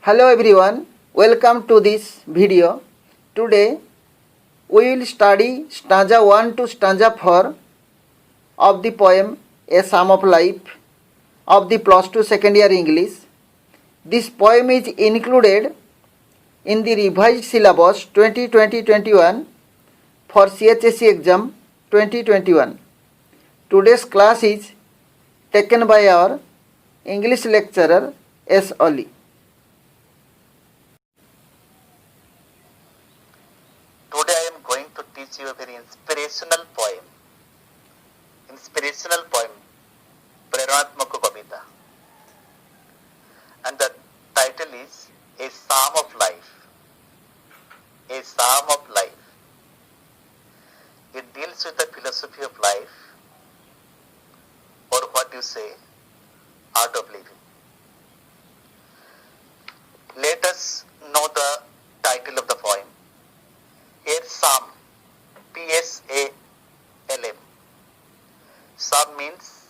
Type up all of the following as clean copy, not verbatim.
Hello everyone, welcome to this video. Today we will study stanza 1 to stanza 4 of the poem A Psalm of Life of the plus 2 second year English. This poem is included in the revised syllabus 2020-21 for CHSE exam 2021. Today's class is taken by our English lecturer S. Ali. Today I am going to teach you a very inspirational poem. Preranatmaka Kavita. And the title is A Psalm of Life. A Psalm of Life. It deals with the philosophy of life, or what you say, art of living. Let us know the title of the poem. Here Psalm, P-S-A-L-M. Psalm means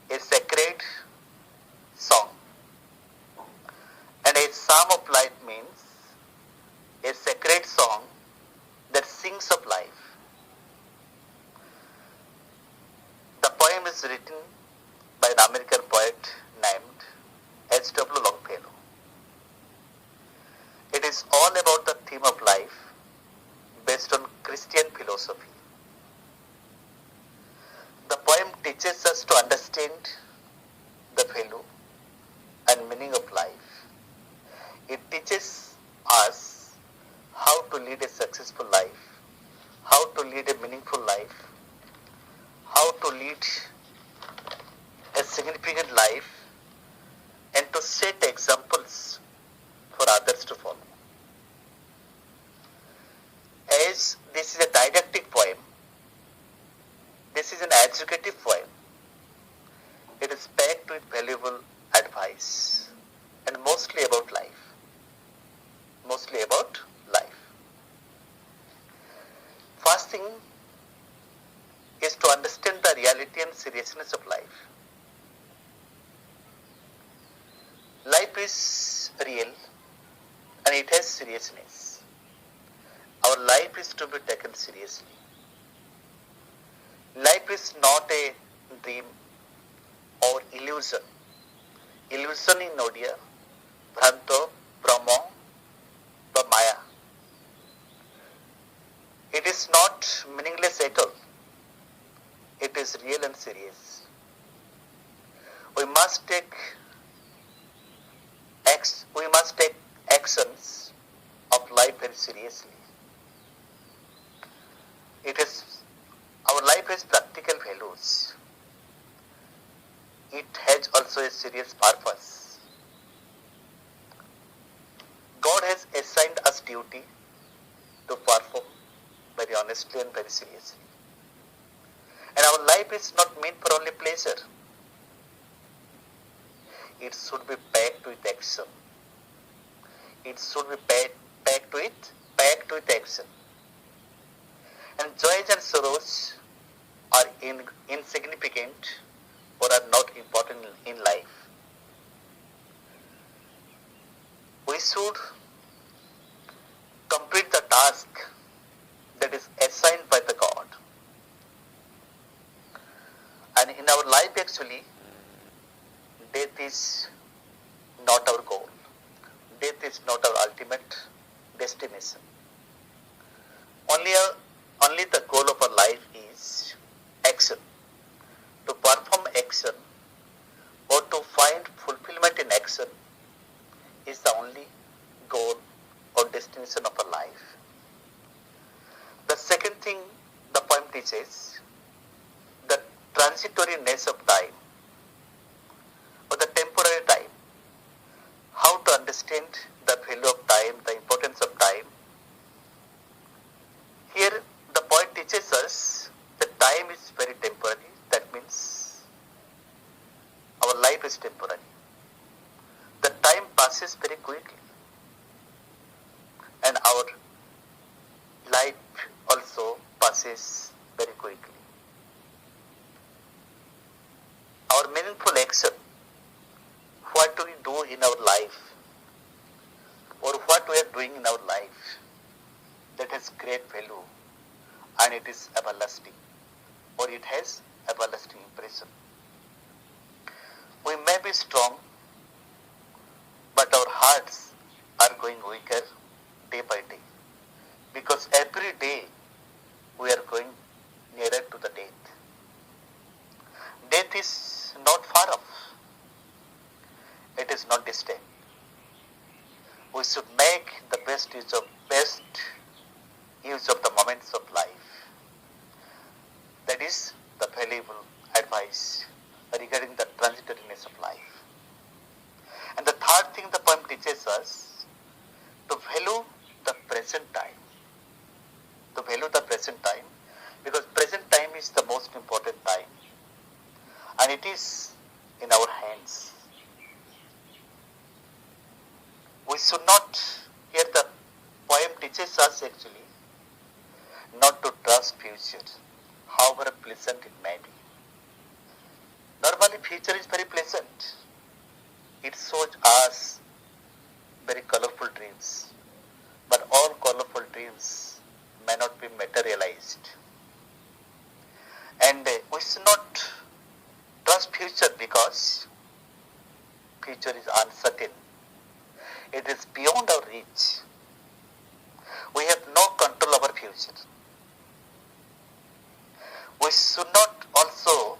a sacred song. And a psalm of life means a sacred song that sings of life. The poem is written by an American poet named H.W. Longfellow. It is all about the theme of life based on Christian philosophy. The poem teaches us to understand the value and meaning of life. It teaches us how to lead a successful life, how to lead a meaningful life, how to lead a significant life, and to set examples for others to follow. As this is a didactic poem, this is an educative poem. It is packed with valuable advice and mostly about life. Mostly about life. First thing is to understand the reality and seriousness of life. Life is real and it has seriousness. Our life is to be taken seriously. Life is not a dream or illusion. Illusion in Odia, Bhranto, Brahma, the Maya. It is not meaningless at all. It is real and serious. We must take actions of life very seriously. Our life has practical values. It has also a serious purpose. God has assigned us duty to perform very honestly and very seriously. And our life is not meant for only pleasure. It should be packed with action. It should be packed with action. And joys and sorrows are insignificant or are not important in life. We should complete the task that is assigned by the God. And in our life actually, death is not our goal. Death is not our ultimate destination. Only the goal of our life is action. To perform action or to find fulfillment in action is the only goal or destination of our life. The second thing the poem teaches, the transitoriness of time or the temporary time. How to understand the value of time, the importance of time. Here the poet teaches us that time is very temporary. That means our life is temporary. The time passes very quickly. And our life also passes very quickly. Our meaningful action, what do we do in our life what we are doing in our life that has great value and it is everlasting, or it has everlasting impression. We may be strong, but our hearts are going weaker day by day, because every day we are going nearer to the death. Death is not far off. It is not distant. We should make the best use of the moments of life. That is the valuable advice regarding the transitoriness of life. And the third thing the poem teaches us, to value the present time. To value the present time, because present time is the most important time, and it is in our hands. We should not, here the poem teaches us actually, not to trust future, however pleasant it may be. Normally future is very pleasant. It shows us very colorful dreams, but all colorful dreams may not be materialized. And we should not trust future, because future is uncertain. It is beyond our reach. We have no control over future. We should not also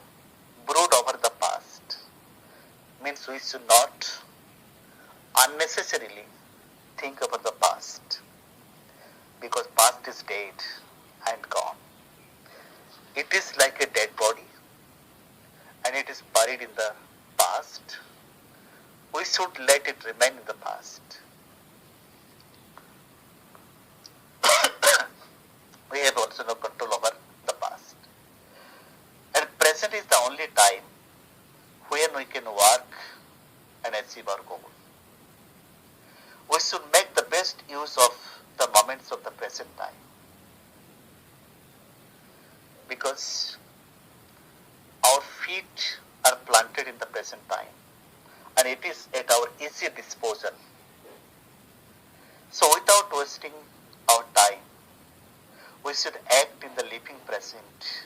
brood over the past. Means we should not unnecessarily think about the past, because past is dead and gone. It is like a dead body and it is buried in the past. We should let it remain in the past. We have also no control over the past. And present is the only time when we can work and achieve our goal. We should make the best use of the moments of the present time, because our feet are planted in the present time and it is at our easy disposal. So without wasting our time, we should act in the living present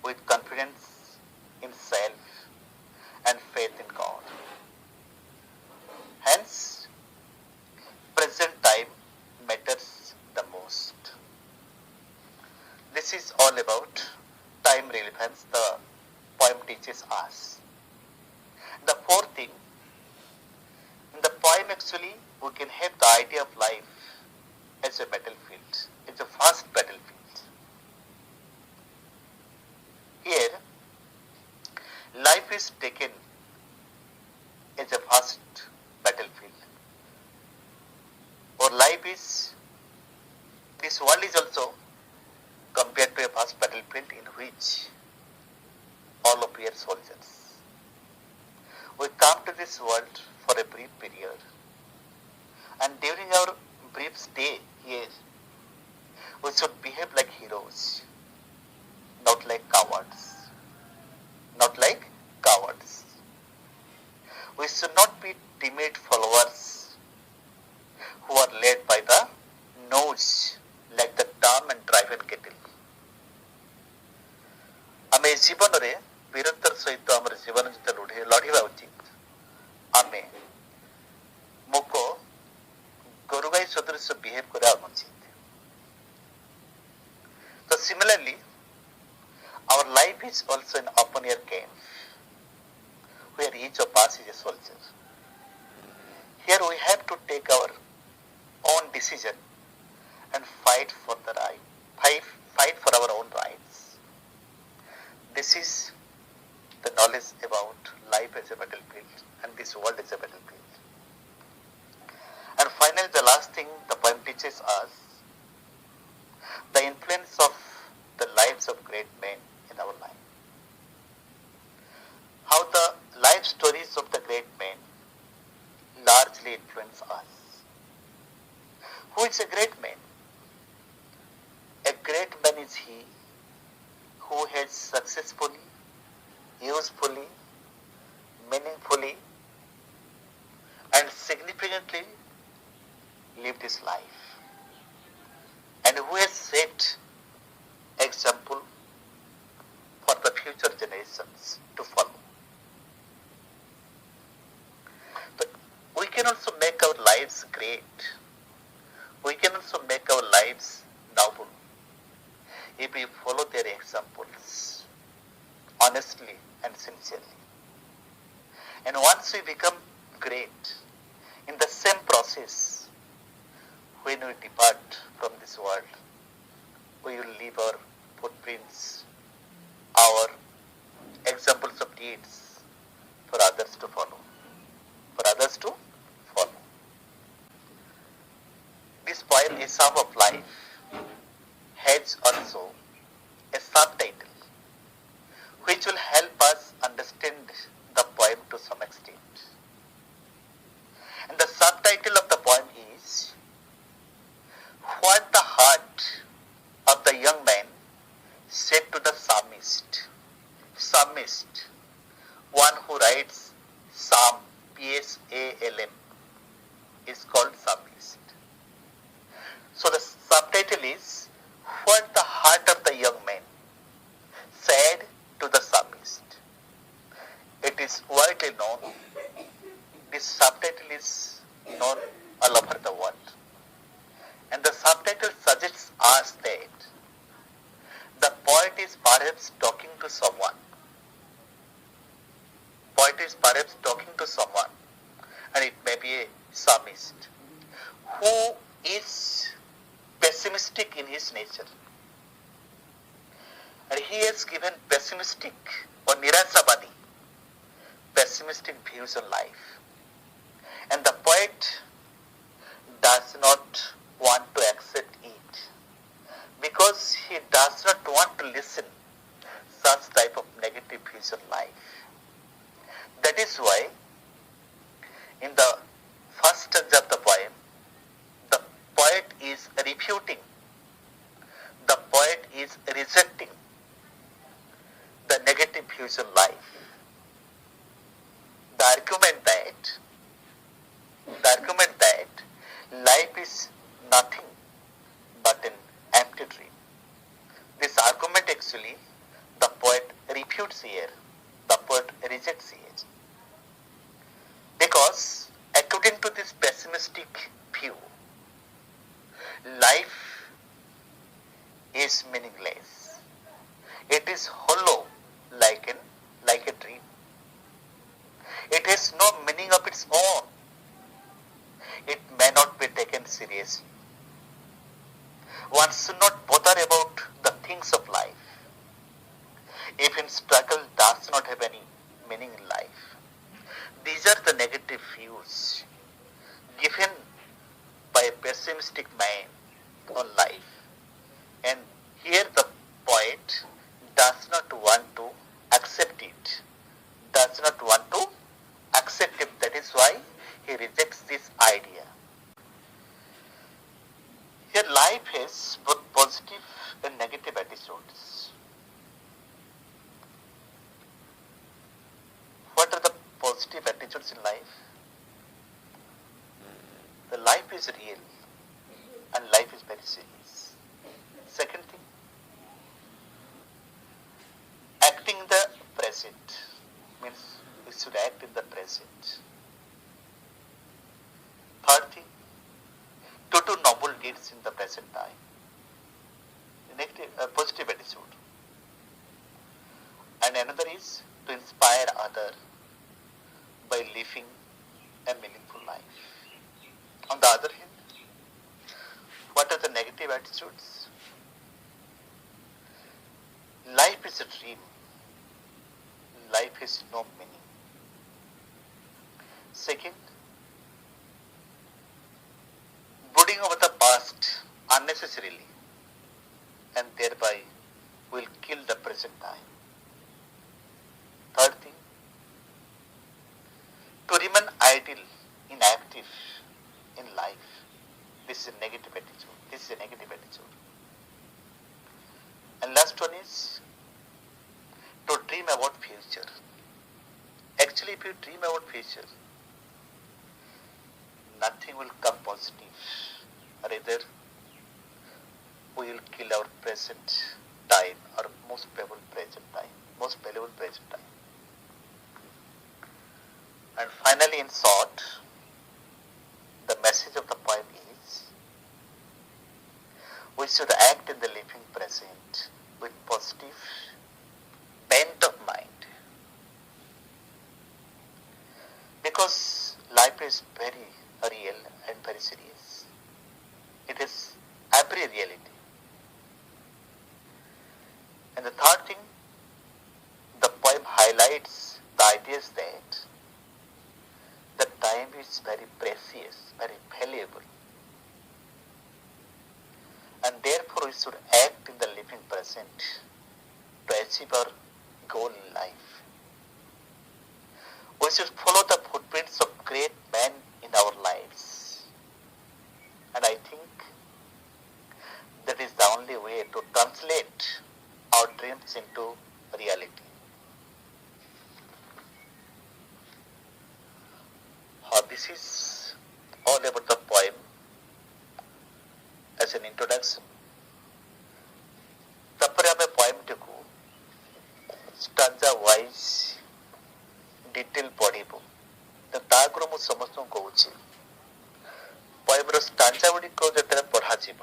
with confidence in self and faith in God. Hence, present time matters the most. This is all about time relevance the poem teaches us. The fourth thing, in the poem actually we can have the idea of life as a battlefield. It's a vast battlefield. Here, life is taken as a vast battlefield. Or life is, this world is also compared to a vast battlefield in which all of we are soldiers. We come to this world for a brief period, and during our brief stay here, we should behave like heroes, not like cowards. Not like cowards. We should not be timid followers who are led by the nose like the dumb and driven cattle. ଆମେ ଜୀବନରେ ବୀରତ୍ୱର ସହିତ ଆମର ଜୀବନ ଯେତେ ଲଢ଼ିବା ଉଚିତ, ଆମେ ମୂକ ଗୋରୁଗାଈ ସଦୃଶ ବିହେଭ କରିବା ଅନୁଚିତ. So similarly, our life is also an open air camp where each of us is a soldier. Here we have to take our own decision and fight for the right, fight for our own rights. This is the knowledge about life as a battlefield and this world as a battlefield. And finally, the last thing the poem teaches us, the influence of the lives of great men in our life. How the life stories of the great men largely influence us. Who is a great man? A great man is he who has successfully, usefully, meaningfully, and significantly lived his life and who has set example for the future generations to follow. But we can also make our lives great. We can also make our lives noble if we follow their examples honestly and sincerely. And once we become great in the same process, when we depart from this world, we will leave our footprints, our examples of deeds for others to follow. For others to follow. This poem, A Psalm of Life, has also a subtitle which will help us understand the poem to some extent. And the subtitle of the poem is What the Heart of the Young Man Said to the Psalmist. Psalmist, one who writes Psalm, P-S-A-L-M, is called psalmist. So the subtitle is What the Heart of the Young Man Said to the Psalmist. It is widely known. This subtitle is known all over the world. And the subtitle suggests us that the poet is perhaps talking to someone. Poet is perhaps talking to someone, and it may be a psalmist who is pessimistic in his nature. And he has given pessimistic or nirasabadi, pessimistic views on life. And the poet does not want to accept it because he does not want to listen such type of negative views on life. That is why in the first stanza of the poem, the poet is refuting, the poet is rejecting the negative views on life. The argument that life is nothing but an empty dream. This argument actually the poet refutes here, the poet rejects here. Because according to this pessimistic view, life is meaningless. It is hollow like a dream. It has no meaning of its own. It may not be taken seriously. One should not bother about the things of life if struggle does not have any meaning in life. These are the negative views given by a pessimistic man on life. And here the poet does not want to accept it, does not want to accept it. That is why he rejects this idea. Here life has both positive and negative attitudes. What are the positive attitudes in life? The life is real and life is very serious. Second thing, acting in the present means we should act in the present. Third thing, to do noble deeds in the present time. Positive attitude. And another is to inspire others by living a meaningful life. On the other hand, what are the negative attitudes? Life is a dream. Life has no meaning. Second, brooding over the past unnecessarily and thereby will kill the present time. Third thing, to remain idle, inactive in life. This is a negative attitude. And last one is to dream about future. Actually, if you dream about future, nothing will come positive. Rather, we will kill our present time, or most valuable present time. And finally, in short, the message of the poem is, we should act in the living present with positive bent of mind. Because life is very real and very serious. It is every reality. And the third thing, the poem highlights the ideas that the time is very precious, very valuable. And therefore we should act in the living present to achieve our goal in life. We should follow the footprints of great men in our lives. And I think that is the only way to translate our dreams into reality. This is all about the poem as an introduction. ତାପରେ ଆମେ ପଏମଟିକୁ Strandja wise detail ପଢ଼ିବୁ। ତ ତା ଆଗରୁ ମୁଁ ସମସ୍ତଙ୍କୁ କହୁଛି, ପଏମର Strandja ଗୁଡ଼ିକ ଯେତେବେଳେ ପଢ଼ାଯିବ,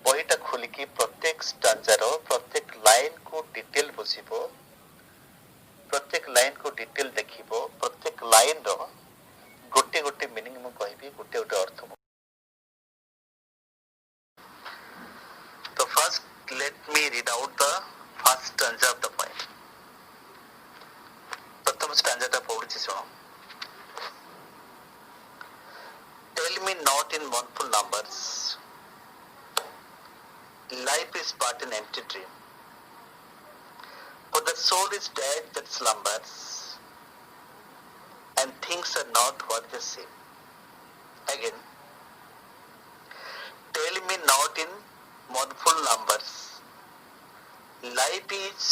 ବହିଟା ଖୋଲିକି ପ୍ରତ୍ୟେକ ଷ୍ଟାଞ୍ଜାର ପ୍ରତ୍ୟେକ ଲାଇନକୁ ଡିଟେଲ ବୁଝିବ, ପ୍ରତ୍ୟେକ ଲାଇନକୁ ଡିଟେଲ ଦେଖିବ, ପ୍ରତ୍ୟେକ ଲାଇନର ଗୋଟେ ଗୋଟେ ମିନିଂ ମୁଁ କହିବି, ଗୋଟେ ଗୋଟେ ଅର୍ଥ। So first let me read out the first stanza of the poem. प्रथम stanza टा पढ़ुछि सुनो। Tell me not in mournful numbers, life is but an empty dream. For the soul is dead that slumbers, and things are not what they seem. Again, tell me not in mournful numbers, life is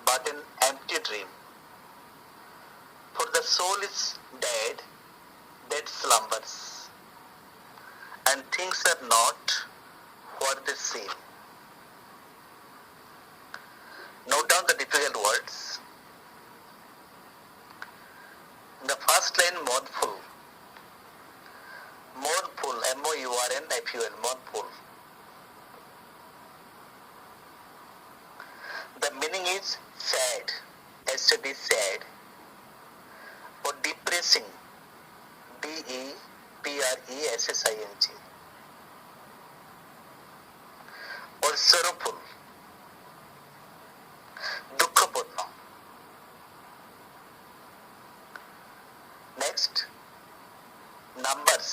but an empty dream. For the soul is dead that slumbers, and things are not what they seem. Note down the difficult words. In the first line, mournful. Mournful, M-O-U-R-N-F-U-L, mournful. The meaning is sad, S-A-D, sad, or depressing, D-E-P-R-E-S-S-I-N-G, or sorrowful, दुखपूर्ण. Next, numbers.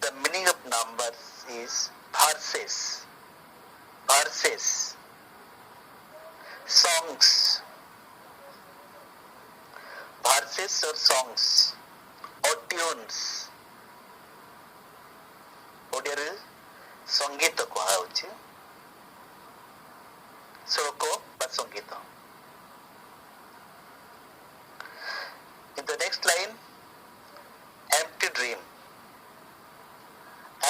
The meaning of numbers is verses, songs, verses or songs, or tunes. ଓଡ଼ିଆରେ ସଙ୍ଗୀତ କୁହାଯାଉଛି, ଶ୍ଳୋକ ବା ସଙ୍ଗୀତ। In the next line, empty dream.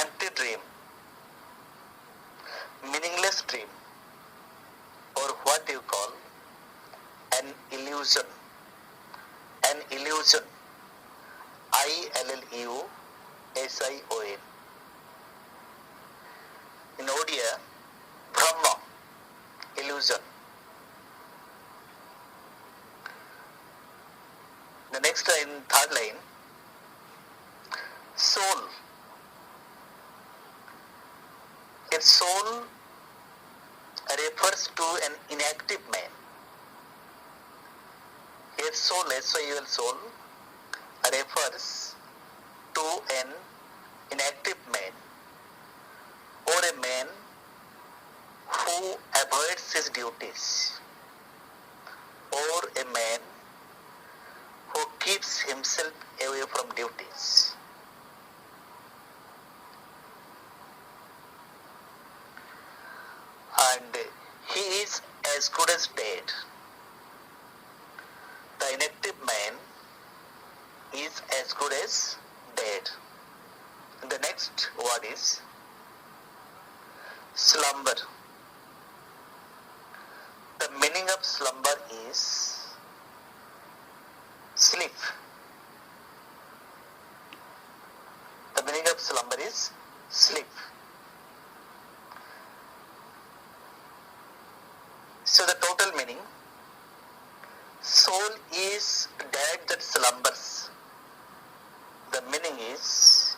Empty dream, meaningless dream, or what you call an illusion. An illusion, I-L-L-U-S-I-O-N. In Odia, Brahma, illusion. The next line, third line, soul. Its soul refers to an inactive man. Its soul, S-O-U-L, soul, refers to an inactive man, or a man who avoids his duties, or a man who keeps himself away from duties. And he is as good as dead. The inactive man as good as dead. The next word is slumber. The meaning of slumber is sleep. The meaning of slumber is sleep. So the total meaning, soul is dead that slumbers. The meaning is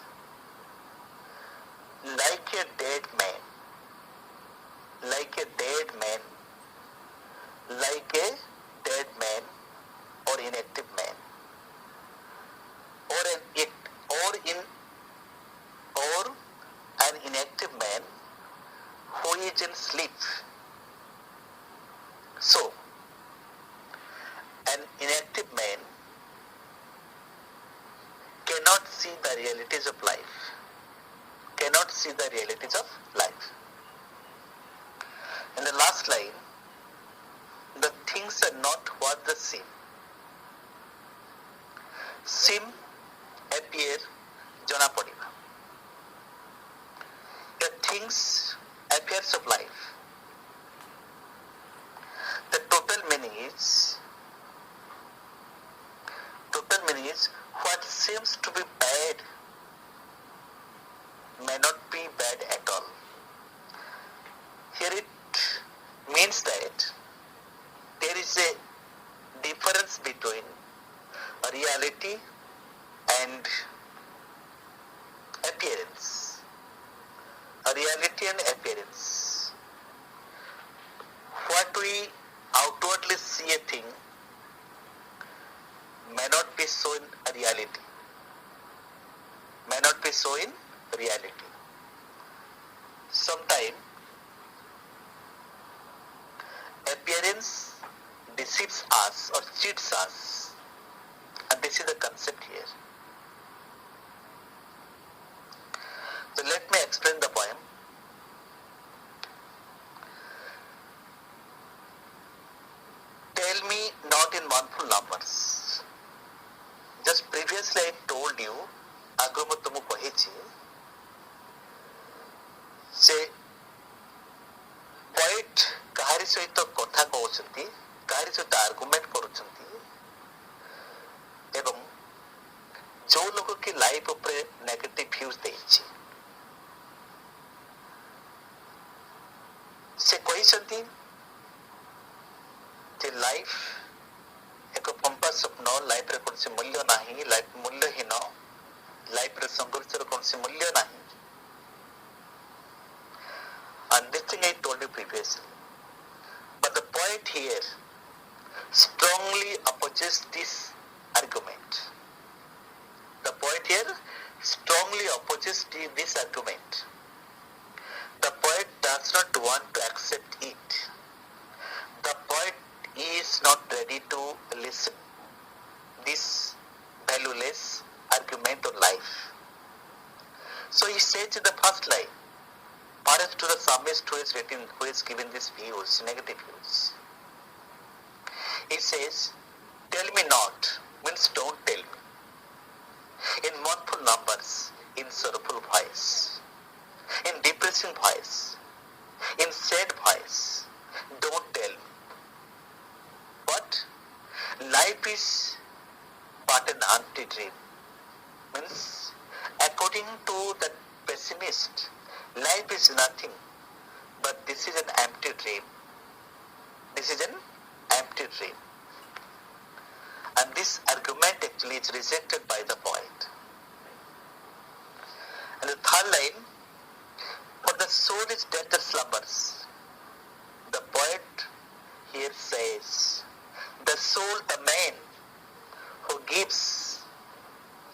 like a dead man, like a dead man, like a dead man or inactive man, or an inactive man who is in sleep. So, an inactive man cannot see the realities of life. Cannot see the realities of life. In the last line, the things are not what they seem. Seem, appear, jana padiba. The things, affairs of life. The total meaning is what seems to be bad may not be bad at all. Here it means that there is a difference between reality and appearance. Reality and appearance. What we outwardly see a thing may not be so in reality. May not be so in reality. Sometimes appearance deceives us or cheats us, and this is the concept here. So let me explain the poem. Tell me not in mournful numbers. Just previously I told you, ଆଗରୁ ମୁଁ ତୁମକୁ କହିଛି ସେ poet କାହାରି ସହିତ କଥା କହୁଛନ୍ତି, କାହାରି ସହିତ ଆର୍ଗୁମେଣ୍ଟ କରୁଛନ୍ତି ଏବଂ ଯୋଉ ଲୋକ କି ଲାଇଫ ଉପରେ ନେଗେଟିଭ ଭ୍ୟୁଜ ଦେଇଛି ସେ କହିଛନ୍ତି ଯେ ଲାଇଫ ଏକ ପମ୍ପା ସ୍ୱପ୍ନ, ଲାଇଫରେ କୌଣସି ମୂଲ୍ୟ ନାହିଁ, ଲାଇଫ ମୂଲ୍ୟହୀନ, ଲାଇଫରେ ସଂଘର୍ଷର କୌଣସି ମୂଲ୍ୟ ନାହିଁ. And this thing I told you previously. But the poet here strongly opposes this argument. The poet here strongly opposes this argument. The poet does not want to accept it. The poet is not ready to listen this valueless argument on life. So he says in the first line, perhaps to the psalmist who is given these views, negative views. He says, tell me not, means don't tell me. In mournful numbers, in sorrowful voice, in depressing voice, in sad voice, don't tell me. What? Life is but an empty dream. Means, according to the pessimist, life is nothing, but this is an empty dream. This is an empty dream. And this argument actually is rejected by the poet. And the third line, for the soul is dead that slumbers. The poet here says, the soul, the man who gives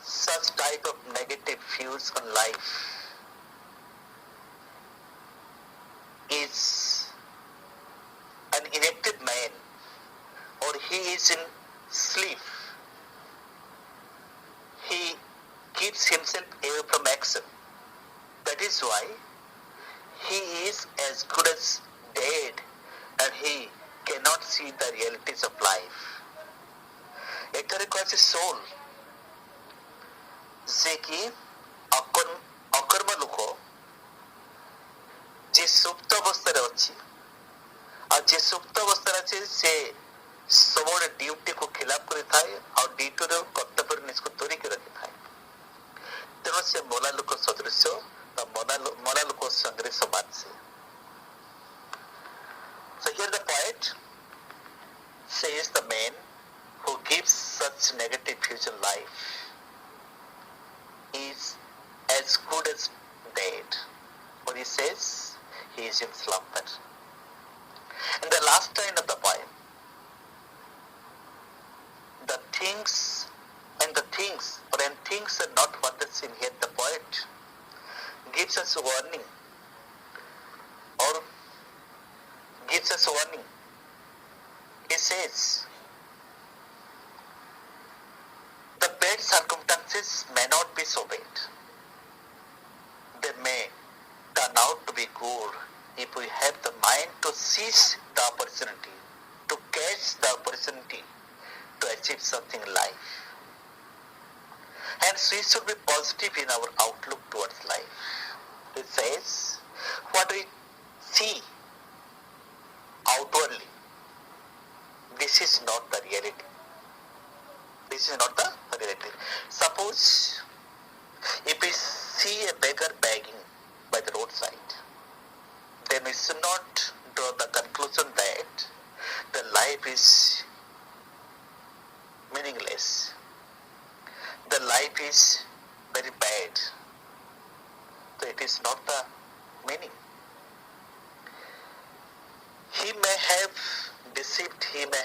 such type of negative views on life is an inactive man, or he is in sleep. He keeps himself away from action. That is why he is as good as dead and he cannot see the realities of life. ଏଠାରେ କୁହାଯାଇଛି soul. যে কি অকর্ম লোক যে সুপ্ত অবস্থায় ଅଛି ଆଉ যে সুপ্ত অবস্থায় আছে ସେ ସବୁବେଳେ ଡ୍ୟୁଟିକୁ ଖିଲାପ କରିଥାଏ ଆଉ ଡ୍ୟୁଟିର କର୍ତ୍ତବ୍ୟ ନିଜକୁ ଦୂରେଇକି ରଖିଥାଏ ତେଣୁ ସେ ମଲା ଲୋକ ସଦୃଶ୍ୟ ବା ମରା ଲୋକ ସାଙ୍ଗରେ ସମାନ ସେ So here the poet says the man who gives such negative views in life is as good as dead. What he says, he is in slumber. In the last line of the poem, the things when things are not what they seem, yet the poet gives us a warning or gives us a warning. He says, the bad circumstances may not be so bad. They may turn out to be good if we have the mind to seize the opportunity, to catch the opportunity to achieve something in life. Hence, we should be positive in our outlook towards life. It says, what we see outwardly, this is not the reality. This is not the reality. Suppose if we see a beggar begging by the roadside, then we should not draw the conclusion that the life is meaningless. The life is very bad. So it is not the meaning. He may have deceived, he may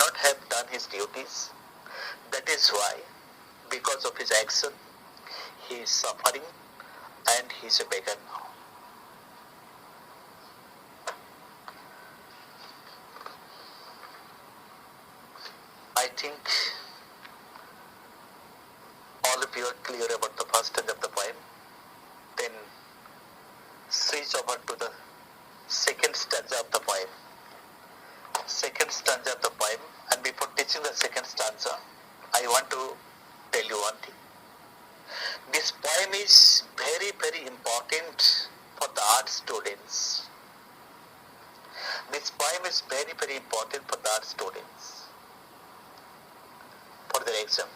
not have done his duties. That is why, because of his action, he is suffering and he is a beggar now. I think all of you are clear about the first stanza of the poem. Then switch over to the second stanza of the poem. Second stanza of the poem, and before teaching the second stanza, I want to tell you one thing. This poem is very, very important for the art students. This poem is very, very important for the art students for their exam.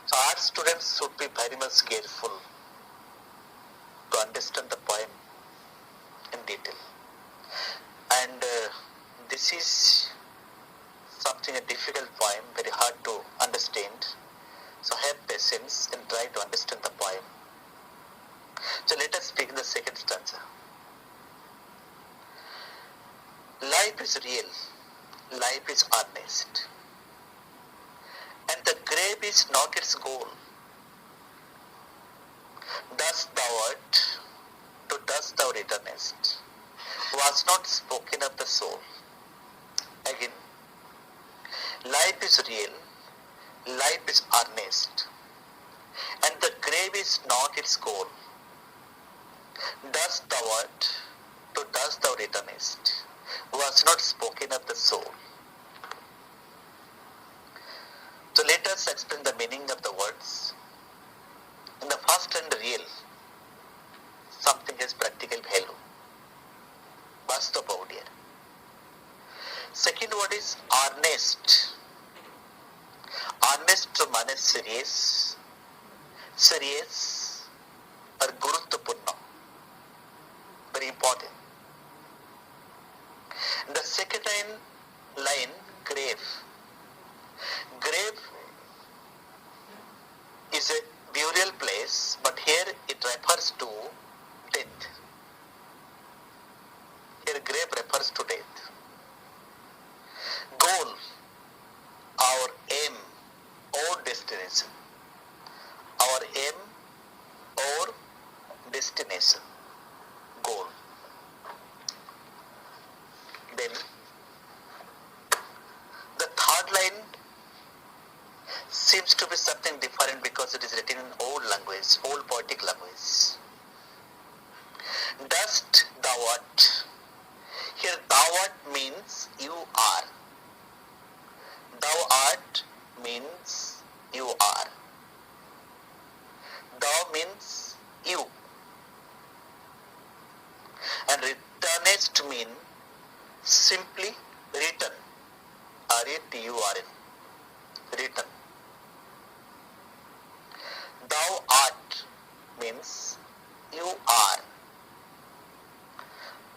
So art students should be very much careful to understand the poem in detail. And this is something a difficult poem, very hard to understand. So have patience and try to understand the poem. So let us begin the second stanza. Life is real, life is earnest, and the grave is not its goal. Dust thou art, to dust thou returnest, was not spoken of the soul. Again, life is real, life is earnest, and the grave is not its goal. Dust thou art, to dust thou returnest, was not spoken of the soul. So let us explain the meaning of the words. In the first and real, something has practical value. Bastava dear. Second word is earnest. Earnest means serious or guruttapurna. Very important. The second line, grave. Grave is a burial place, but here it refers to death. Here grave refers to death. Goal, our aim or destination. Our aim or destination. Goal. Then the third line seems to be something different because it is written in old language, old poetic language. Dust thou art. Here thou art means you are. Thou art means you are. Thou means you. And returnest mean simply return. R-A-T-U-R-N. Return. Thou art means you are.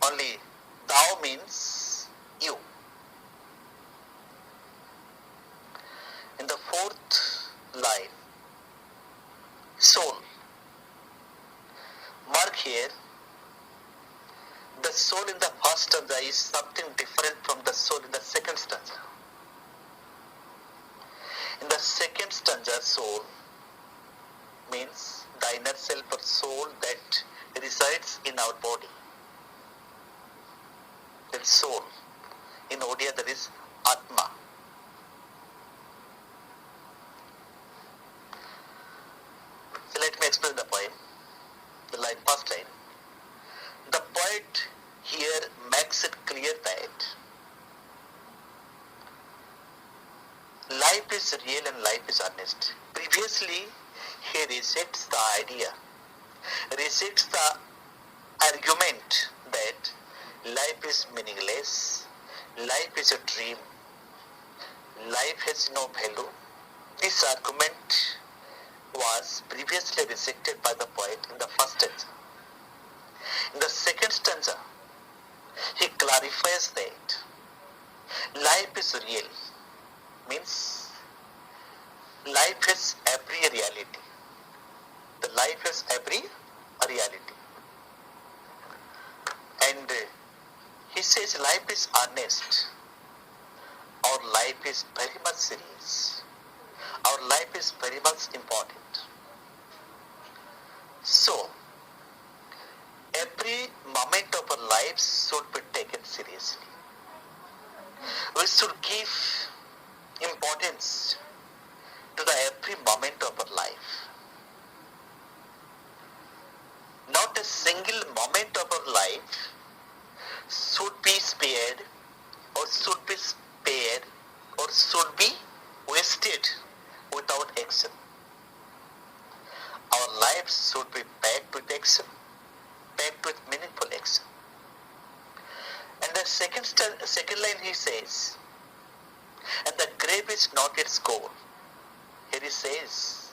Only thou means you. In the fourth line, soul. Mark here, the soul in the first stanza is something different from the soul in the second stanza. In the second stanza, soul means the inner self or soul that resides in our body. It's soul. In Odia there is Atma. So let me explain the poem. The line, first line. The poet here makes it clear that life is real and life is honest. Previously, he rejects the idea, rejects the argument that life is meaningless, life is a dream, life has no value. This argument was previously rejected by the poet in the first stanza. In the second stanza, he clarifies that life is real, means life has every reality. The life has every reality. And he says life is honest. Our life is very much serious. Our life is very much important. So, every moment of our lives should be taken seriously. We should give importance to the every moment of our life. Not a single moment of our life should be spared or should be spared or should be wasted without action. Our lives should be packed with action, packed with meaningful action. And the second line he says, and the grave is not its goal. Here he says,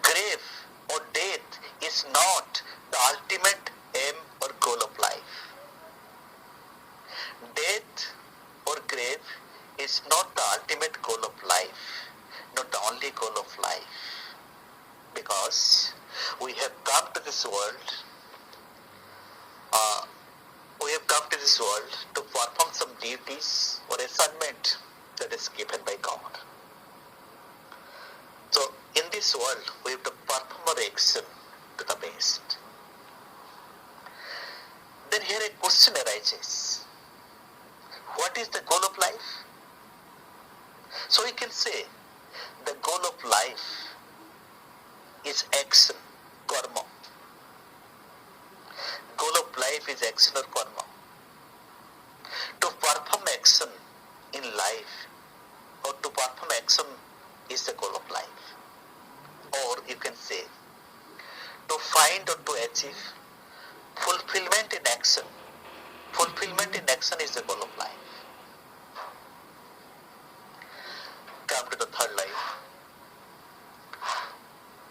grave or death is not the ultimate aim or goal of life. Death or grave is not the ultimate goal of life, not the only goal of life. Because we have come to this world, to perform some duties or assignment that is given by God. So in this world, we have to perform our action to the best. Then here a question arises. What is the goal of life? So we can say the goal of life is action, karma. Goal of life is action or karma. To perform action in life or to perform action is the goal of life. Or you can say to find or to achieve fulfillment in action. Fulfillment in action is the goal of life. Come to the third line.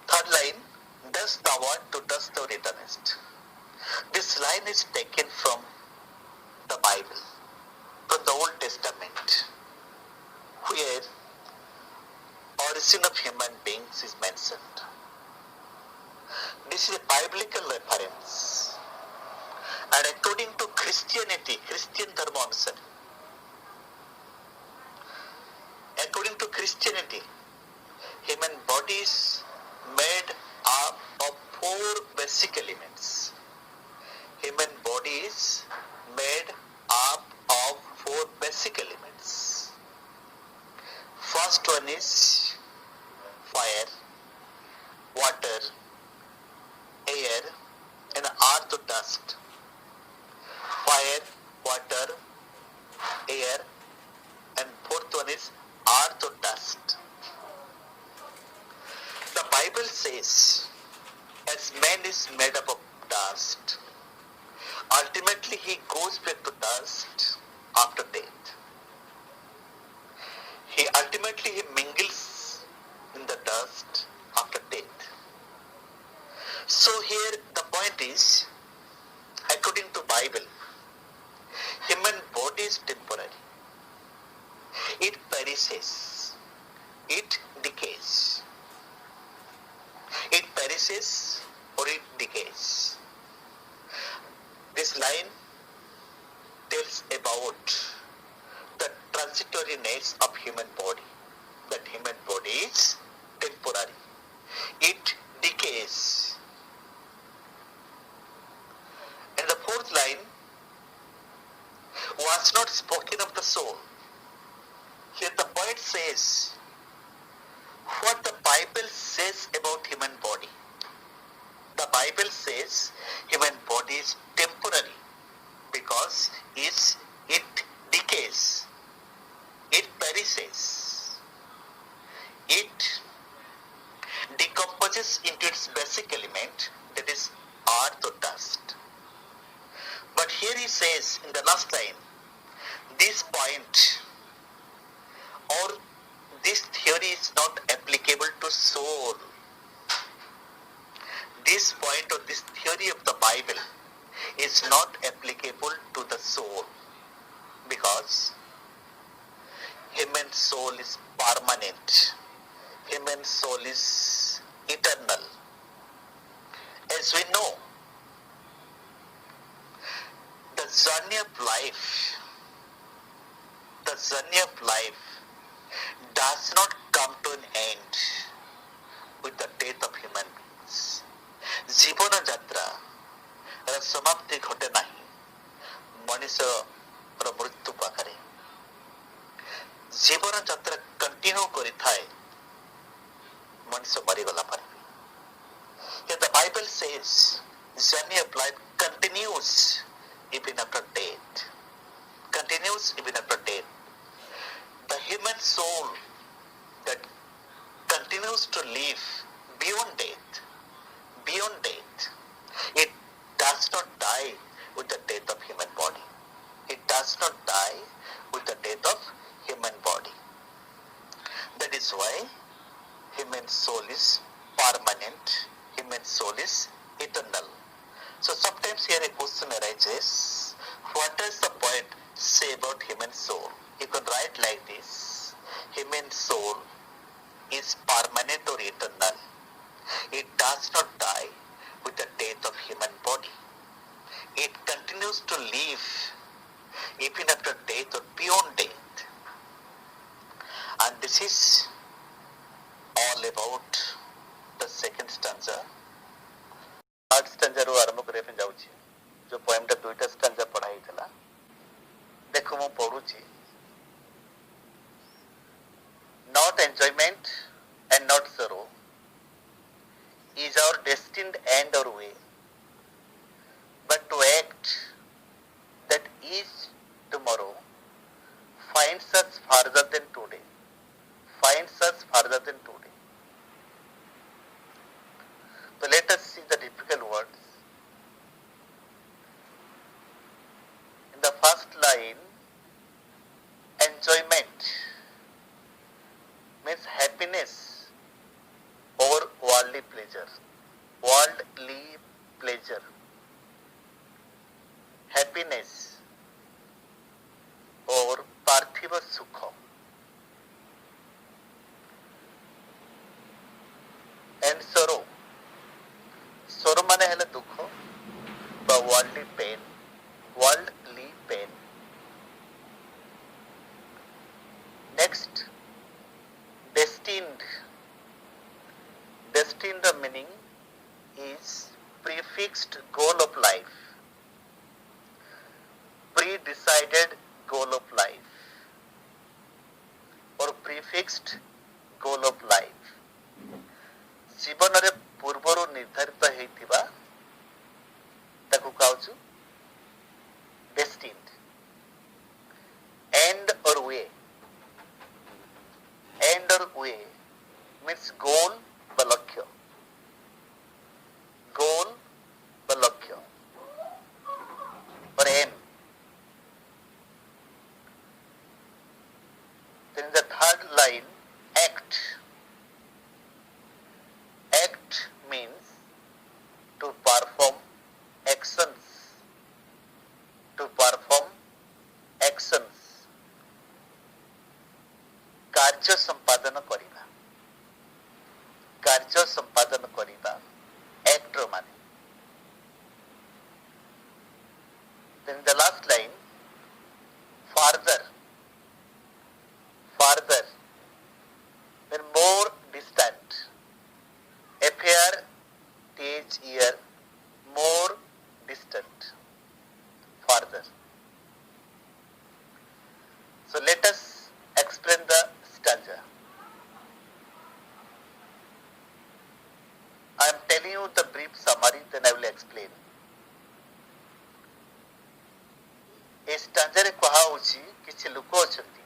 Third line, dost thou want to dost thou returnest. This line is taken from the Bible, from the Old Testament, where origin of human beings is mentioned. This is a biblical reference. And according to Christianity, Christian Dharma answer, according to Christianity, human body is made up of four basic elements. Human body is made up of four basic elements. First one is fire, water, air, and earth or dust. Fire, water, air, and fourth one is earth or dust. Bible says, as man is made up of dust, ultimately he goes back to dust after death. He mingles in the dust after death. So here the point is, according to Bible, human body is temporary. It perishes. It decays. It perishes or it decays. This line tells about the transitoriness of human body. That human body is temporary. It decays. And the fourth line was not spoken of the soul. Here the poet says what the Bible says about human body. The Bible says human body is temporary because it decays, it perishes, it decomposes into its basic element, that is earth or dust. But here he says in the last line, this point or this theory is not applicable to soul. This point or this theory of the Bible is not applicable to the soul because human soul is permanent. Human soul is eternal. As we know, the journey of life does not come to an end with the death of human beings. ଜୀବନ ଯାତ୍ରାର ସମାପ୍ତି ଘଟେ ନାହିଁ ମଣିଷର ମୃତ୍ୟୁ ପାଖରେ। ଜୀବନ ଯାତ୍ରା continue କରିଥାଏ ମଣିଷ ମରିଗଲା ପରେ। Yet the Bible says journey of life continues even after death. Continues even after death. The human soul that continues to live beyond death, it does not die with the death of human body. It does not die with the death of human body. That is why human soul is permanent, human soul is eternal. So sometimes here a question arises, what does the poet say about human soul? You can write like this, human soul is permanent or eternal. It does not die with the death of human body. It continues to live even after death or beyond death. And this is all about the second stanza. Third stanza ରୁ ଆରମ୍ଭ କରିବା ପାଇଁ ଯାଉଛି। जो poem ଟା ଦୁଇଟା stanza ପଢା ହେଇଥିଲା। ଦେଖ ମୁଁ ପଢୁଛି। Not enjoyment and not sorrow is our destined end or way, but to act that is tomorrow finds us farther than today. Finds us farther than today. So let us see the difficult words. In the first line, enjoyment means happiness over worldly pleasure. Worldly pleasure. Happiness over parthiva sukha. And sorrow. Sorrow mane hele dukho ba worldly pain. Worldly pain. Next, destined. Destined, the meaning is prefixed goal of life. Pre-decided goal of life or prefixed goal of life. ଜୀବନରେ ପୂର୍ବରୁ ନିର୍ଦ୍ଧାରିତ ହେଇଥିବା ତାକୁ କହୁଛୁ destined. End or way. End or way means goal বা লক্ষ্য। Then the third line, act. Act means to perform actions. To perform actions. कार्य संपादन करिबा. कार्य संपादन करिबा एक्टर माने. Then the last line, farther. Farther. Then more distant. F-A-R-T-H-E-R, more distant. Farther. So let us explain the stanza. I am telling you the brief summary, then I will explain. ए स्टांजारे कहा होची किछि लोक अछंती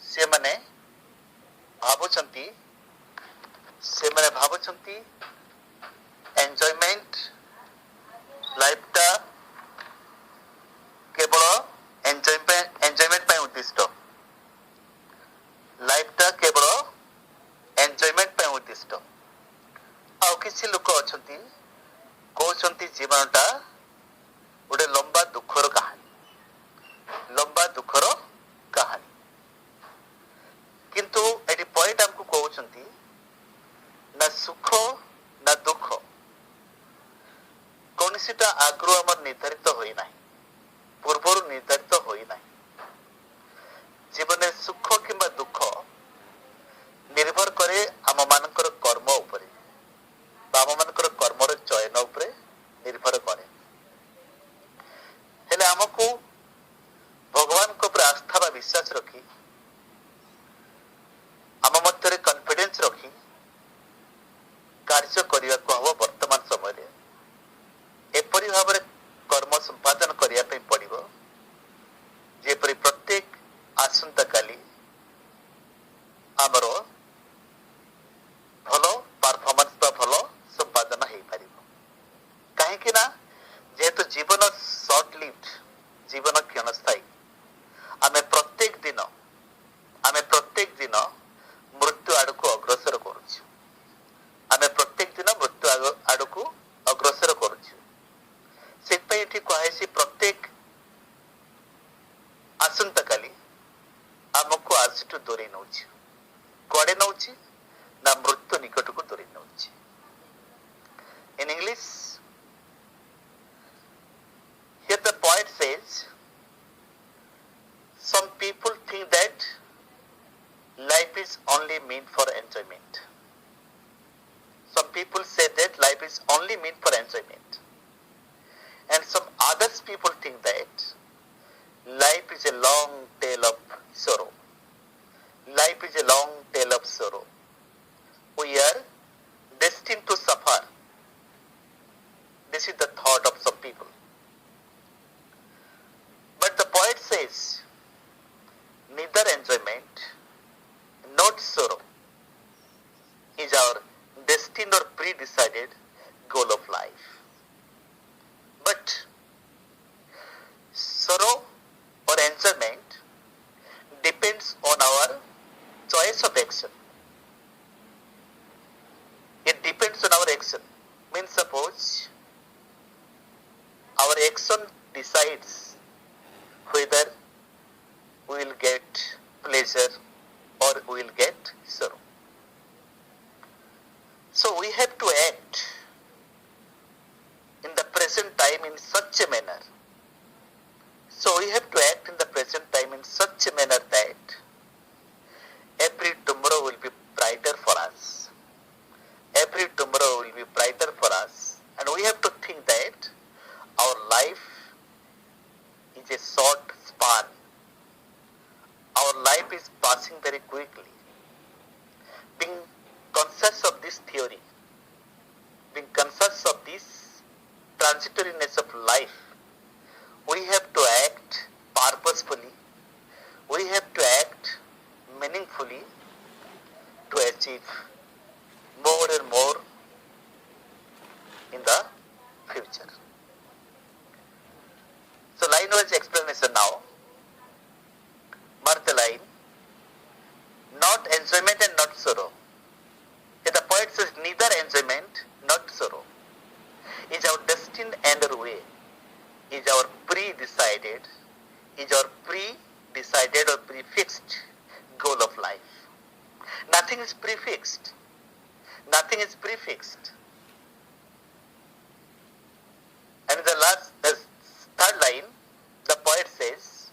से माने भाबुचंती enjoyment लाइफटा केवल enjoyment ପାଇଁ उद्दिष्ट लाइफटा केवल एन्जॉयमेंट ପାଇଁ उद्दिष्ट ଆଉ କିଛି ଲୋକ ଅଛନ୍ତି କହୁଛନ୍ତି ଜୀବନଟା ଗୋଟେ ଲମ୍ବା ଦୁଃଖର କାହାଣୀ କିନ୍ତୁ ଏଠି ପଏଣ୍ଟ ଆମକୁ କହୁଛନ୍ତି ନା ସୁଖ ନା ଦୁଃଖ କୌଣସିଟା ଆଗରୁ ଆମର ନିର୍ଦ୍ଧାରିତ ହୋଇନାହିଁ ପୂର୍ବରୁ ନିର୍ଦ୍ଧାରିତ ହୋଇନାହିଁ ଜୀବନରେ ସୁଖ କିମ୍ବା ଦୁଃଖ ନିର୍ଭର କରେ ଆମମାନଙ୍କର କର୍ମ ଉପରେ ବା ଆମମାନଙ୍କର କର୍ମର ଚୟନ ଉପରେ ନିର୍ଭର କରେ ହେଲେ ଆମକୁ ଭଗବାନଙ୍କ ଉପରେ ଆସ୍ଥା ବା ବିଶ୍ୱାସ ରଖି ଆମ ମଧ୍ୟରେ କନଫିଡେନ୍ସ ରଖି କାର୍ଯ୍ୟ କରିବାକୁ ହେବ ବର୍ତ୍ତମାନ ସମୟରେ ଏପରି ଭାବରେ କର୍ମ ସମ୍ପାଦନ କରିବା ପାଇଁ ପଡ଼ିବ ଯେପରି ପ୍ରତ୍ୟେକ ଆସନ୍ତାକାଲି ଆମର ଭଲ ପରଫର୍ମାନ୍ସ ବା ଭଲ ସମ୍ପାଦନ ହେଇପାରିବ କାହିଁକି ନା ଯେହେତୁ ଜୀବନ ସର୍ଟ ଲିଭ୍ଡ ଜୀବନ କ୍ଷଣସ୍ଥାୟୀ ଆମେ ପ୍ରତ୍ୟେକ ଦିନ ମୃତ୍ୟୁ ଆଡ଼କୁ ଅଗ୍ରସର କରୁଛୁ ସେଥିପାଇଁ ଏଠି କୁହାଯାଇଛି ପ୍ରତ୍ୟେକ ଆସନ୍ତାକାଲି ଆମକୁ ଆଜିଠୁ ଦୂରେଇ ନେଉଛି କୁଆଡ଼େ ନେଉଛି ନା ମୃତ୍ୟୁ ନିକଟକୁ ଦୂରେଇ ନେଉଛି in English here the poet says some people think that life is only meant for enjoyment. Some people say that life is only meant for enjoyment. And some others people think that life is a long tale of sorrow. Life is a long tale of sorrow. We are destined to suffer. This is the thought of some people. But the poet says, neither enjoyment nor sorrow is our destined or pre-decided goal of life. But sorrow or enjoyment depends on our choice of action. It depends on our action. Means suppose our action decides whether we will get pleasure or we will get sorrow. So we have to act in the present time in such a manner. That every tomorrow will be brighter for us. And we have to think that our life is a short span. Our life is passing very quickly. Being conscious of this theory, being conscious of this transitoriness of life, we have to act purposefully, we have to act meaningfully to achieve more and more in the future. So line wise explanation now. Mark the line. enjoyment and not sorrow. If the poet says neither enjoyment, not sorrow, is our destined end or way, is our pre-decided or prefixed goal of life. Nothing is prefixed. Nothing is prefixed. And in the third line, the poet says,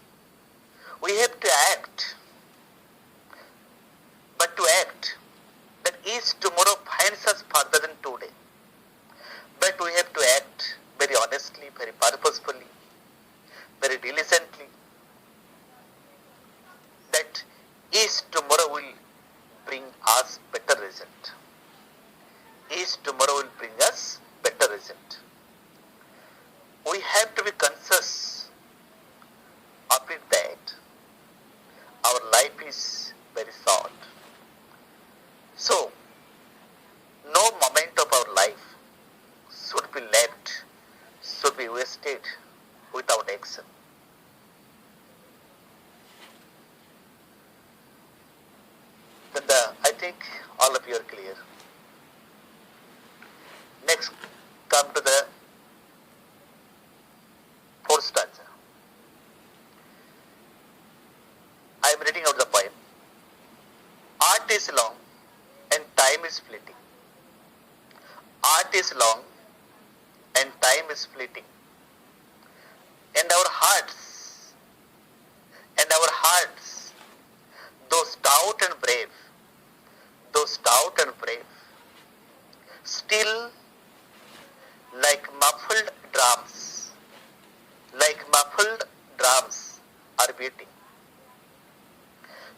we have to act, but to act, that is tomorrow finds us further than today. But we have to act very honestly, very purposefully, very diligently, that is tomorrow will bring us better result. Is tomorrow will bring us better result. We have to be conscious of it that our life is very short. So, no moment of our life should be left, should be wasted without action. Then I think all of you are clear. Next, come to the fourth stanza. I am reading out the poem. Art is long and time is fleeting. Art is long and time is fleeting. And our hearts, though stout and brave, still like muffled drums are beating.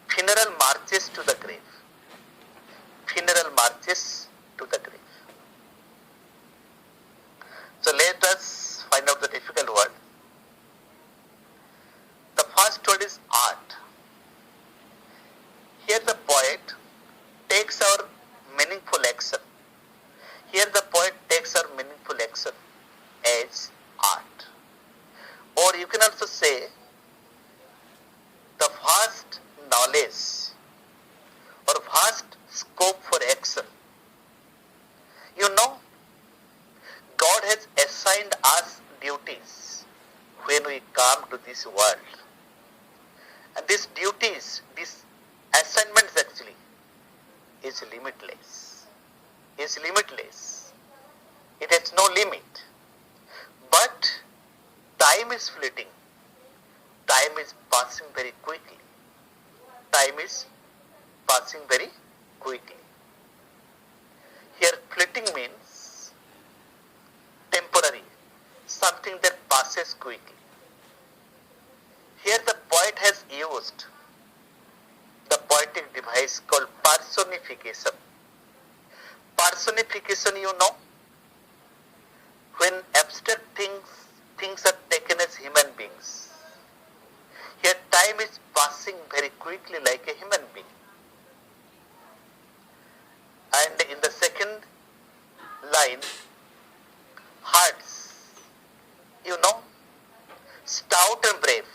Funeral marches to the grave. So let us find out the difficult word. The first word is art. Here the poet takes our meaningful action. As art. Or you can also say the vast knowledge or vast scope for action. You know, God has assigned us duties when we come to this world. And these duties, these assignments actually, is limitless. It has no limit. But time is fleeting. Time is passing very quickly. Here fleeting means temporary, something that passes quickly. Here the poet has used the poetic device called personification. Personification, you know, when abstract things are taken as human beings. Here time is passing very quickly like a human being. And in the second line, hearts, you know, stout and brave.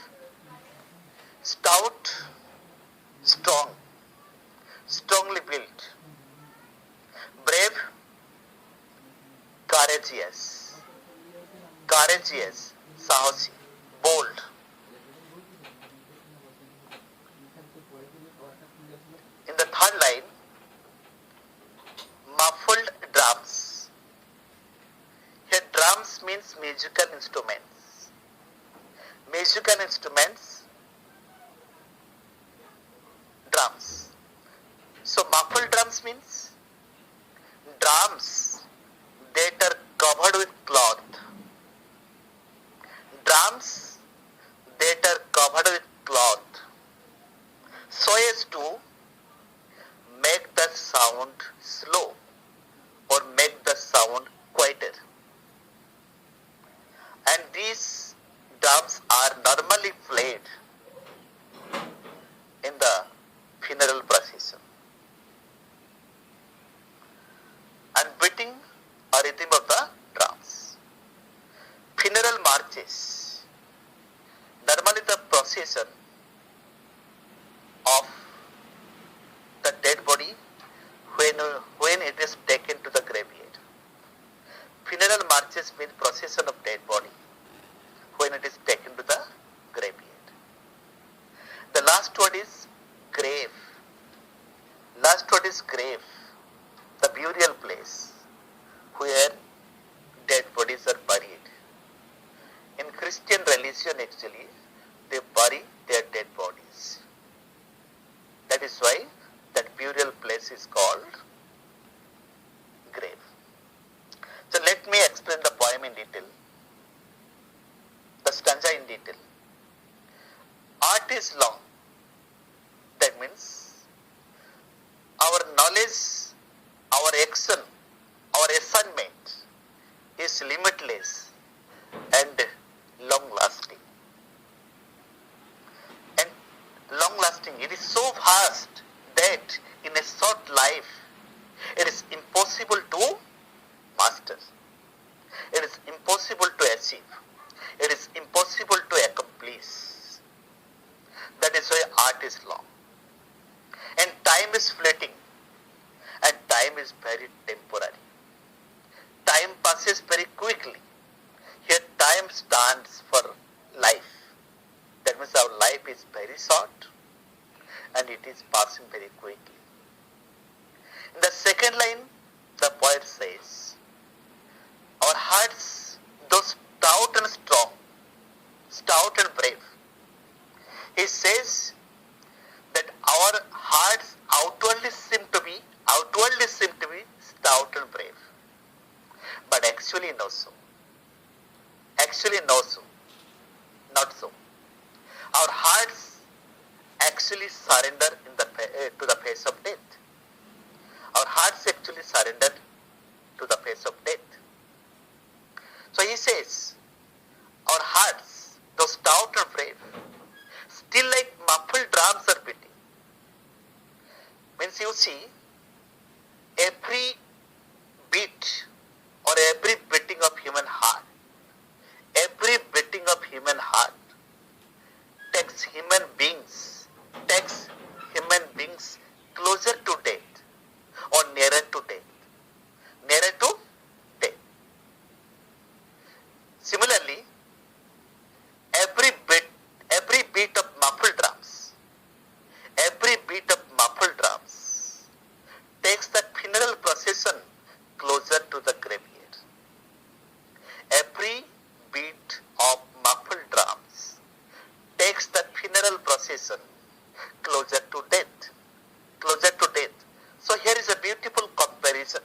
Stout, strong, strongly built. Brave, courageous, sahasi, bold. In the third line, muffled drums. Here drums means musical instruments. Drums. So muffled drums means drums that are covered with cloth. Drums that are covered with cloth so as to make the sound slow or make the sound quieter. And these drums are normally played in the funeral procession. And beating a rhythm of the drums. Funeral marches. Normally the procession of the dead when it is taken to the graveyard. Funeral marches mean procession of dead body when it is taken to the graveyard. The last word is grave. Last word is grave, the burial place where dead bodies are buried. In Christian religion actually, they bury their dead bodies. That is why that burial place is called grave. So let me explain the poem in detail, the stanza in detail. Art is long. That means our knowledge, our action, our assignment is limitless and long lasting. And long lasting, it is so vast that in a short life it is impossible to master. It is impossible to achieve. It is impossible to accomplish. That is why art is long. And time is fleeting. And time is very temporary. Time passes very quickly. Here time stands for life. That means our life is very short and it is passing very quickly. In the second line, the poet says, our hearts, though stout and strong, stout and brave. He says that our hearts outwardly seem to be stout and brave. But actually not so. Actually not so. Not so. Our hearts actually surrender to the face of death. Our hearts actually surrender to the face of death. So he says, our hearts, though stout and brave, still like muffled drums are beating. Means you see, every beat or every beating of human heart, every beating of human heart takes human beings closer to death or nearer to death. Nearer to death. Similarly, every beat of muffled drums takes the funeral procession closer to the graveyard. Every beat of muffled drums takes the funeral procession closer to death. Closer to death. So here is a beautiful comparison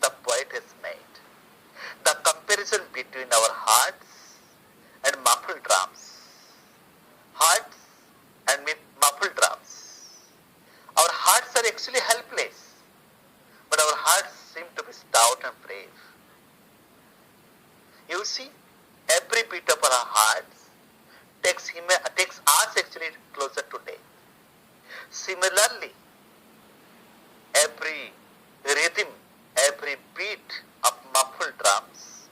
the poet has made. The comparison between our hearts and muffled drums. Hearts and muffled drums. Our hearts are actually helpless, but our hearts seem to be stout and brave. You see, every beat of our hearts takes us actually closer to death. Similarly, every rhythm, every beat of muffled drums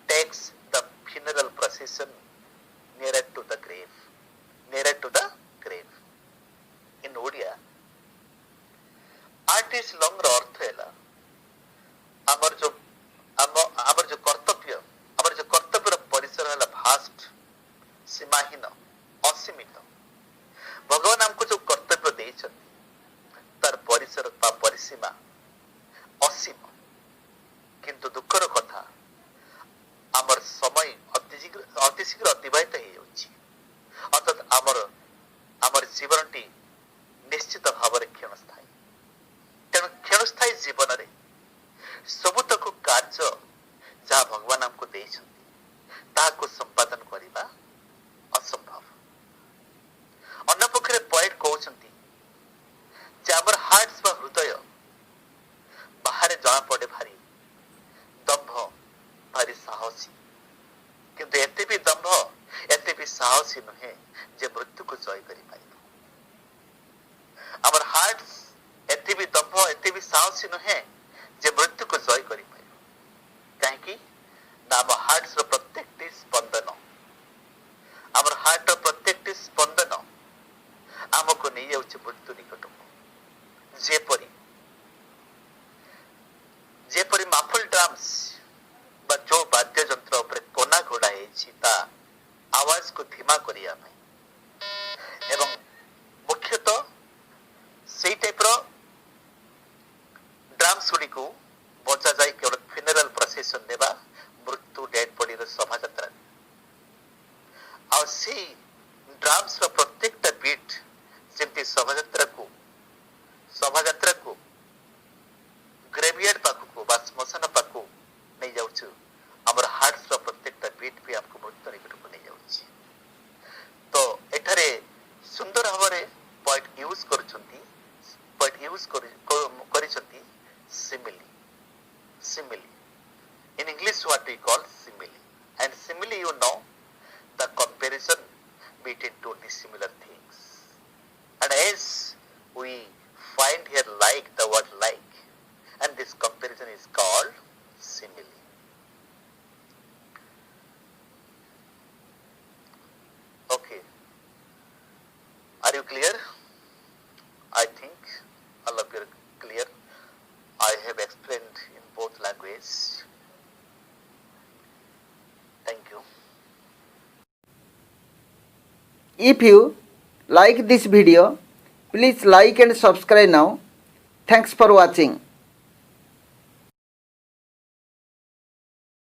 takes the funeral procession nearer to the grave. Nearer to the grave. In Odia, art is long अर्थ है आमर जो कर्तव्य परिसर है vast सीमाहीन असीमित भगवान हमको जो कर्तव्य देइछन तार परिसर ता परिसीमा असीम किंतु दुखर कथा आमर समय अति शीघ्र अतिबाहित हो जाउछि अर्थात आमर जीवनटी निश्चित भाव क्षणस्थायी तेणु क्षणस्थायी जीवन रे सबुतक कार्य जहाँ भगवान हमको देइछन्ति ताहाको संपादन करिबा असंभव अन्य पक्षरे पोएट कहउछन्ति जे आमर हार्ट्स बा हृदय बाहर जना पड़े भारी दम्भ भारी साहसी किंतु एते भी दम्भ एते भी साहसी नुहे जे मृत्यु को जय करि पाइबो आमर हार्ट्स एते भी दम्भ एते भी साहसी नुहे जे मृत्यु को जय करि पाइबो काहे कि ना आम हार्ट्स रो प्रत्येकटी स्पंदन आमर हार्ट रो प्रत्येकटी स्पंदन आमको नहीं जाउछि मृत्यु निकटको जेपरी ड्रम्स बा जो वाद्य यंत्र उपरे कोना घोड़ा है ता आवाज को धीमा करिया पई एवं मुख्यतः सेई टाइप रो ड्रम्स गुडी को बजा जाय केवल फ्यूनरल प्रोसेसन देबा मृत्यु डेड बॉडी रो शोभा यात्रा आ सी ड्रम्स रो प्रत्येकटा बीट जेमती शोभा यात्रा को ग्रेवियर्ड पाखु बा श्मशान पाखु नहीं जाउछु हमर हार्ट रो प्रत्येकटा बीट भी हमको मृत्यु निकट को नहीं जाउछि तो एठारे सुंदर भाबरे पॉइंट यूज करिसंती simile in English what we call simile and simile you know the comparison between two dissimilar things and as we find here like the word like and this comparison is called simile. Okay, are you clear? I think all of you are clear. I have explained in both languages. Thank you. If you like this video, please like and subscribe now. Thanks for watching.